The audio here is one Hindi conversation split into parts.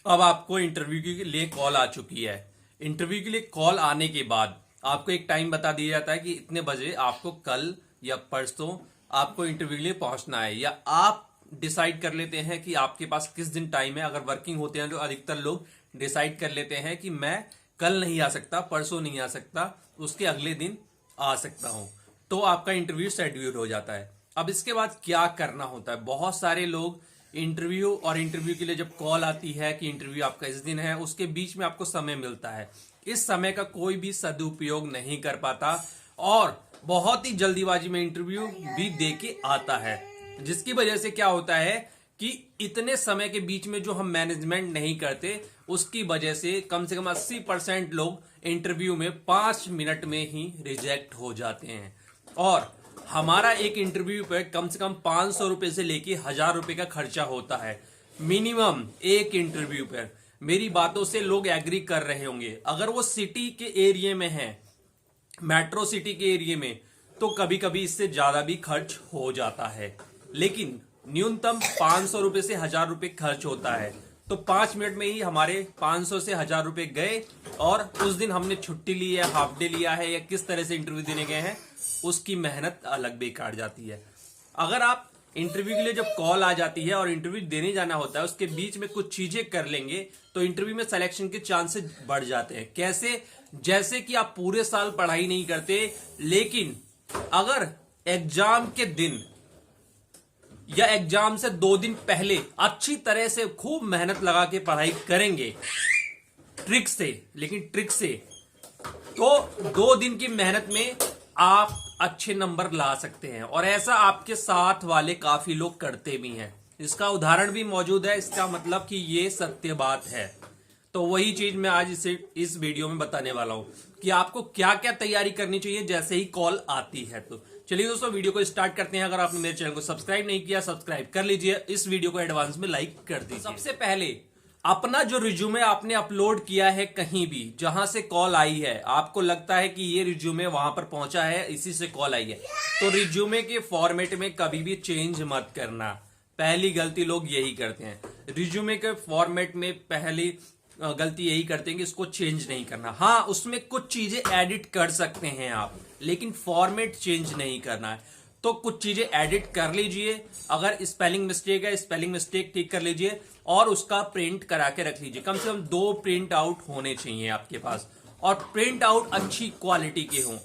अब आपको इंटरव्यू के लिए कॉल आ चुकी है। इंटरव्यू के लिए कॉल आने के बाद आपको एक टाइम बता दिया जाता है कि इतने बजे आपको कल या परसों आपको इंटरव्यू के लिए पहुंचना है, या आप डिसाइड कर लेते हैं कि आपके पास किस दिन टाइम है। अगर वर्किंग होते हैं तो अधिकतर लोग डिसाइड कर लेते हैं कि मैं कल नहीं आ सकता, परसों नहीं आ सकता, उसके अगले दिन आ सकता हूं, तो आपका इंटरव्यू शेड्यूल हो जाता है। अब इसके बाद क्या करना होता है? बहुत सारे लोग इंटरव्यू के लिए जब कॉल आती है कि इंटरव्यू आपका इस दिन है, उसके बीच में आपको समय मिलता है, इस समय का कोई भी सदुपयोग नहीं कर पाता और बहुत ही जल्दीबाजी में इंटरव्यू भी दे के आता है, जिसकी वजह से क्या होता है कि इतने समय के बीच में जो हम मैनेजमेंट नहीं करते, उसकी वजह से कम 80% लोग इंटरव्यू में 5 मिनट में ही रिजेक्ट हो जाते हैं। और हमारा एक इंटरव्यू पे कम से कम 500 रुपए से लेके 1000 रुपए का खर्चा होता है मिनिमम एक इंटरव्यू पर। मेरी बातों से लोग एग्री कर रहे होंगे। अगर वो सिटी के एरिया में है, मेट्रो सिटी के एरिया में, तो कभी कभी इससे ज्यादा भी खर्च हो जाता है, लेकिन न्यूनतम 500 रुपए से 1000 रुपए खर्च होता है। तो 5 मिनट में ही हमारे 500 से 1000 रुपए गए, और उस दिन हमने छुट्टी ली है, हाफ डे लिया है, या किस तरह से इंटरव्यू देने गए हैं, उसकी मेहनत अलग बेकार जाती है। अगर आप इंटरव्यू के लिए जब कॉल आ जाती है और इंटरव्यू देने जाना होता है, उसके बीच में कुछ चीजें कर लेंगे तो इंटरव्यू में सिलेक्शन के चांसेस बढ़ जाते हैं। कैसे? जैसे कि आप पूरे साल पढ़ाई नहीं करते, लेकिन अगर एग्जाम के दिन या एग्जाम से 2 दिन पहले अच्छी तरह से खूब मेहनत लगा के पढ़ाई करेंगे, ट्रिक से, लेकिन ट्रिक से, तो 2 दिन की मेहनत में आप अच्छे नंबर ला सकते हैं। और ऐसा आपके साथ वाले काफी लोग करते भी हैं। इसका उदाहरण भी मौजूद है, इसका मतलब कि ये सत्य बात है। तो वही चीज मैं आज इस वीडियो में बताने वाला हूं कि आपको क्या क्या तैयारी करनी चाहिए जैसे ही कॉल आती है। तो चलिए दोस्तों, वीडियो को स्टार्ट करते हैं। अगर आपने मेरे चैनल को सब्सक्राइब नहीं किया, सब्सक्राइब कर लीजिए, इस वीडियो को एडवांस में लाइक कर दीजिए। सबसे पहले अपना जो रिज्यूमे आपने अपलोड किया है कहीं भी जहां से कॉल आई है, आपको लगता है कि ये रिज्यूमे वहां पर पहुंचा है, इसी से कॉल आई है, तो रिज्यूमे के फॉर्मेट में कभी भी चेंज मत करना। पहली गलती लोग यही करते हैं, रिज्यूमे के फॉर्मेट में पहली गलती यही करते हैं कि इसको चेंज नहीं करना। हाँ, उसमें कुछ चीजें एडिट कर सकते हैं आप, लेकिन फॉर्मेट चेंज नहीं करना है। तो कुछ चीजें एडिट कर लीजिए, अगर स्पेलिंग मिस्टेक है स्पेलिंग मिस्टेक ठीक कर लीजिए, और उसका प्रिंट करा के रख लीजिए। कम से कम 2 प्रिंट आउट होने चाहिए आपके पास, और प्रिंट आउट अच्छी क्वालिटी के हों।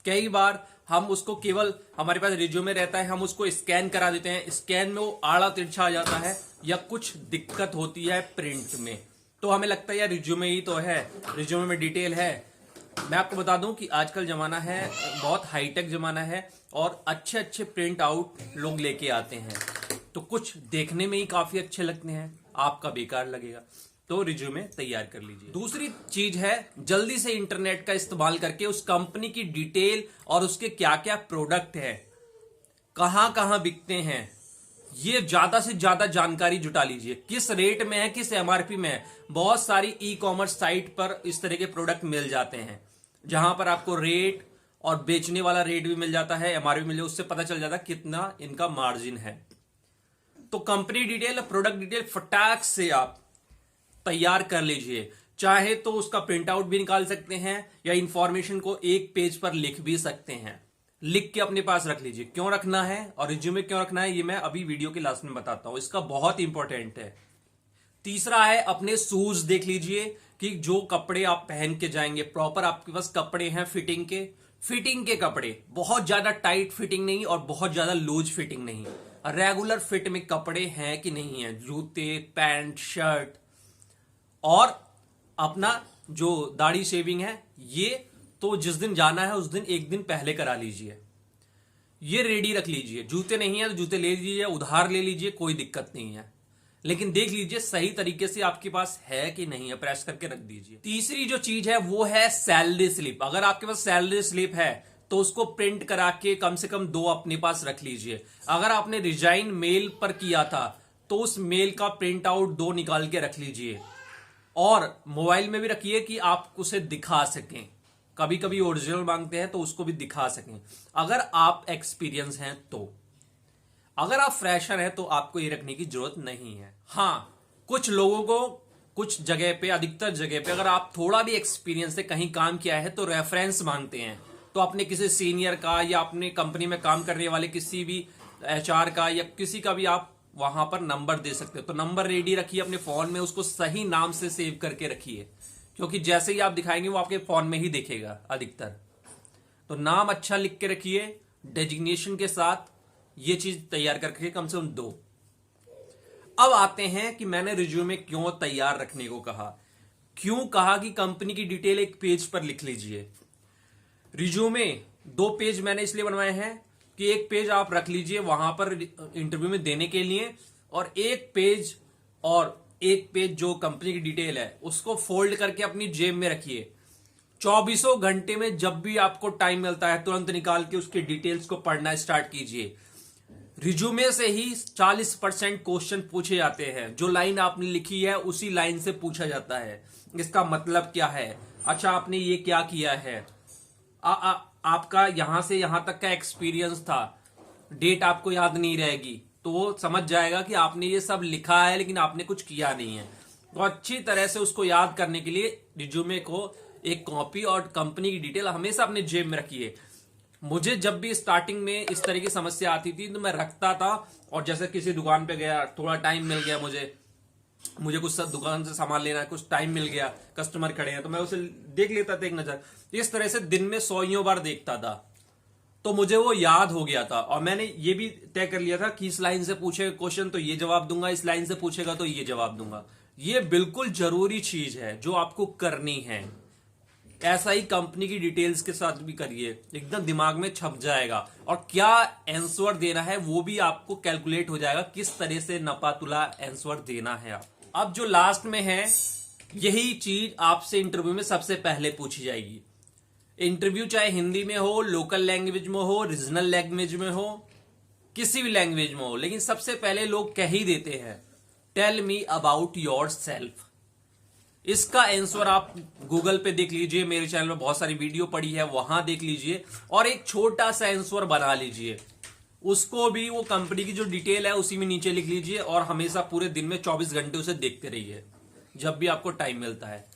कई बार हम उसको केवल, हमारे पास रिज्यूमे रहता है, हम उसको स्कैन करा देते हैं, स्कैन में वो आड़ा तिरछा आ जाता है या कुछ दिक्कत होती है प्रिंट में, तो हमें लगता है यार रिज्यूमे ही तो है, रिज्यूमे में डिटेल है। मैं आपको बता दूं कि आजकल जमाना है, बहुत हाईटेक जमाना है, और अच्छे अच्छे प्रिंट आउट लोग लेके आते हैं, तो कुछ देखने में ही काफी अच्छे लगते हैं, आपका बेकार लगेगा। तो रिज्यूमे तैयार कर लीजिए। दूसरी चीज है, जल्दी से इंटरनेट का इस्तेमाल करके उस कंपनी की डिटेल और उसके क्या क्या प्रोडक्ट है, कहां कहां बिकते हैं, ये ज्यादा से ज्यादा जानकारी जुटा लीजिए। किस रेट में है, किस एमआरपी में है। बहुत सारी ई कॉमर्स साइट पर इस तरह के प्रोडक्ट मिल जाते हैं, जहां पर आपको रेट और बेचने वाला रेट भी मिल जाता है, एमआरपी मिल जाता है, उससे पता चल जाता है कितना इनका मार्जिन है। तो कंपनी डिटेल, प्रोडक्ट डिटेल फटाक से आप तैयार कर लीजिए। चाहे तो उसका प्रिंट आउट भी निकाल सकते हैं, या इंफॉर्मेशन को एक पेज पर लिख भी सकते हैं, लिख के अपने पास रख लीजिए। क्यों रखना है और रिज्यूमे क्यों रखना है, ये मैं अभी वीडियो के लास्ट में बताता हूं, इसका बहुत इंपॉर्टेंट है। तीसरा है, अपने शूज देख लीजिए कि जो कपड़े आप पहन के जाएंगे, प्रॉपर आपके पास कपड़े हैं फिटिंग के कपड़े, बहुत ज्यादा टाइट फिटिंग नहीं और बहुत ज्यादा लूज फिटिंग नहीं, रेगुलर फिट में कपड़े हैं कि नहीं है, जूते, पैंट, शर्ट। और अपना जो दाढ़ी शेविंग है, ये तो जिस दिन जाना है उस दिन एक दिन पहले करा लीजिए, ये रेडी रख लीजिए। जूते नहीं है तो जूते ले लीजिए, उधार ले लीजिए, कोई दिक्कत नहीं है, लेकिन देख लीजिए सही तरीके से आपके पास है कि नहीं है, प्रेस करके रख दीजिए। तीसरी जो चीज है वो है सैलरी स्लिप। अगर आपके पास सैलरी स्लिप है तो उसको प्रिंट करा के कम से कम 2 अपने पास रख लीजिए। अगर आपने रिजाइन मेल पर किया था तो उस मेल का प्रिंट आउट 2 निकाल के रख लीजिए, और मोबाइल में भी रखिए कि आप उसे दिखा सकें। कभी कभी ओरिजिनल मांगते हैं तो उसको भी दिखा सकें, अगर आप एक्सपीरियंस हैं तो। अगर आप फ्रेशर हैं तो आपको ये रखने की जरूरत नहीं है। हाँ, कुछ लोगों को कुछ जगह पे, अधिकतर जगह पे अगर आप थोड़ा भी एक्सपीरियंस से कहीं काम किया है तो रेफरेंस मांगते हैं। तो अपने किसी सीनियर का या अपने कंपनी में काम करने वाले किसी भी एचआर का या किसी का भी आप वहां पर नंबर दे सकते हो। तो नंबर रेडी रखिए अपने फोन में, उसको सही नाम से सेव करके रखिए, क्योंकि जैसे ही आप दिखाएंगे वो आपके फोन में ही दिखेगा अधिकतर। तो नाम अच्छा लिख के रखिए डेजिग्नेशन के साथ, ये चीज तैयार करके कम से कम 2। अब आते हैं कि मैंने रिज्यूमे क्यों तैयार रखने को कहा। क्यों कहा कि कंपनी की डिटेल एक पेज पर लिख लीजिए। रिज्यूमे 2 पेज मैंने इसलिए बनवाए हैं कि एक पेज आप रख लीजिए वहां पर इंटरव्यू में देने के लिए, और एक पेज जो कंपनी की डिटेल है उसको फोल्ड करके अपनी जेब में रखिए। 24 घंटे में जब भी आपको टाइम मिलता है तुरंत निकाल के उसके डिटेल्स को पढ़ना स्टार्ट कीजिए। रिज्यूमे से ही 40% क्वेश्चन पूछे जाते हैं। जो लाइन आपने लिखी है उसी लाइन से पूछा जाता है। इसका मतलब क्या है, अच्छा आपने ये क्या किया है, आपका यहां से यहां तक का एक्सपीरियंस था, डेट आपको याद नहीं रहेगी तो वो समझ जाएगा कि आपने ये सब लिखा है लेकिन आपने कुछ किया नहीं है। तो अच्छी तरह से उसको याद करने के लिए रिज्यूमे को एक कॉपी और कंपनी की डिटेल हमेशा अपने जेब में रखिए। मुझे जब भी स्टार्टिंग में इस तरह की समस्या आती थी तो मैं रखता था, और जैसे किसी दुकान पे गया, थोड़ा टाइम मिल गया, मुझे कुछ दुकान से सामान लेना है, कुछ टाइम मिल गया, कस्टमर खड़े हैं तो मैं उसे देख लेता था एक नजर। इस तरह से दिन में 100 बार देखता था तो मुझे वो याद हो गया था। और मैंने ये भी तय कर लिया था कि इस लाइन से पूछेगा क्वेश्चन तो ये जवाब दूंगा, इस लाइन से पूछेगा तो ये जवाब दूंगा। ये बिल्कुल जरूरी चीज है जो आपको करनी है। ऐसा ही कंपनी की डिटेल्स के साथ भी करिए, एकदम दिमाग में छप जाएगा। और क्या आंसर देना है वो भी आपको कैलकुलेट हो जाएगा, किस तरह से नपातुला आंसर देना है आपको। अब जो लास्ट में है, यही चीज आपसे इंटरव्यू में सबसे पहले पूछी जाएगी। इंटरव्यू चाहे हिंदी में हो, लोकल लैंग्वेज में हो, रीजनल लैंग्वेज में हो, किसी भी लैंग्वेज में हो, लेकिन सबसे पहले लोग कह ही देते हैं tell me about yourself. इसका आंसर आप गूगल पे देख लीजिए, मेरे चैनल में बहुत सारी वीडियो पड़ी है वहां देख लीजिए, और एक छोटा सा आंसर बना लीजिए। उसको भी वो कंपनी की जो डिटेल है उसी में नीचे लिख लीजिए, और हमेशा पूरे दिन में 24 घंटे उसे देखते रहिए। जब भी आपको टाइम मिलता है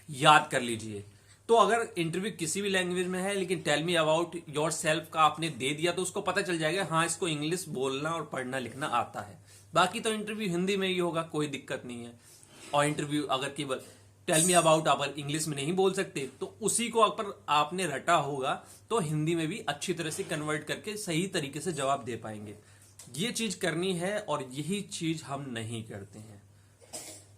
याद कर लीजिए। तो अगर इंटरव्यू किसी भी लैंग्वेज में है लेकिन tell me about yourself का आपने दे दिया तो उसको पता चल जाएगा हाँ इसको इंग्लिश बोलना और पढ़ना लिखना आता है। बाकी तो इंटरव्यू हिंदी में ही होगा, कोई दिक्कत नहीं है। और इंटरव्यू अगर केवल टेल मी अबाउट आप इंग्लिश में नहीं बोल सकते तो उसी को अगर आपने रटा होगा तो हिंदी में भी अच्छी तरह से कन्वर्ट करके सही तरीके से जवाब दे पाएंगे। ये चीज करनी है, और यही चीज हम नहीं करते हैं।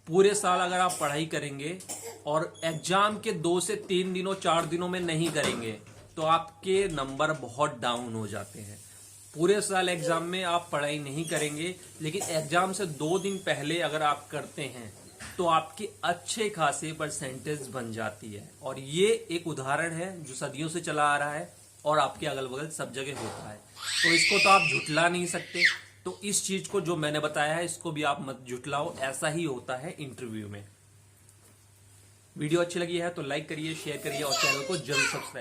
पूरे साल अगर आप पढ़ाई करेंगे और एग्जाम के 2 से 3 दिनों 4 दिनों में नहीं करेंगे तो आपके नंबर बहुत डाउन हो जाते हैं। पूरे साल एग्जाम में आप पढ़ाई नहीं करेंगे, लेकिन एग्जाम से 2 दिन पहले अगर आप करते हैं तो आपके अच्छे खासे परसेंटेज बन जाती है। और ये एक उदाहरण है जो सदियों से चला आ रहा है और आपके अगल बगल सब जगह होता है, तो इसको तो आप झुठला नहीं सकते। तो इस चीज को जो मैंने बताया है इसको भी आप मत झुठलाओ, ऐसा ही होता है इंटरव्यू में। वीडियो अच्छी लगी है तो लाइक करिए, शेयर करिए और चैनल को जरूर सब्सक्राइब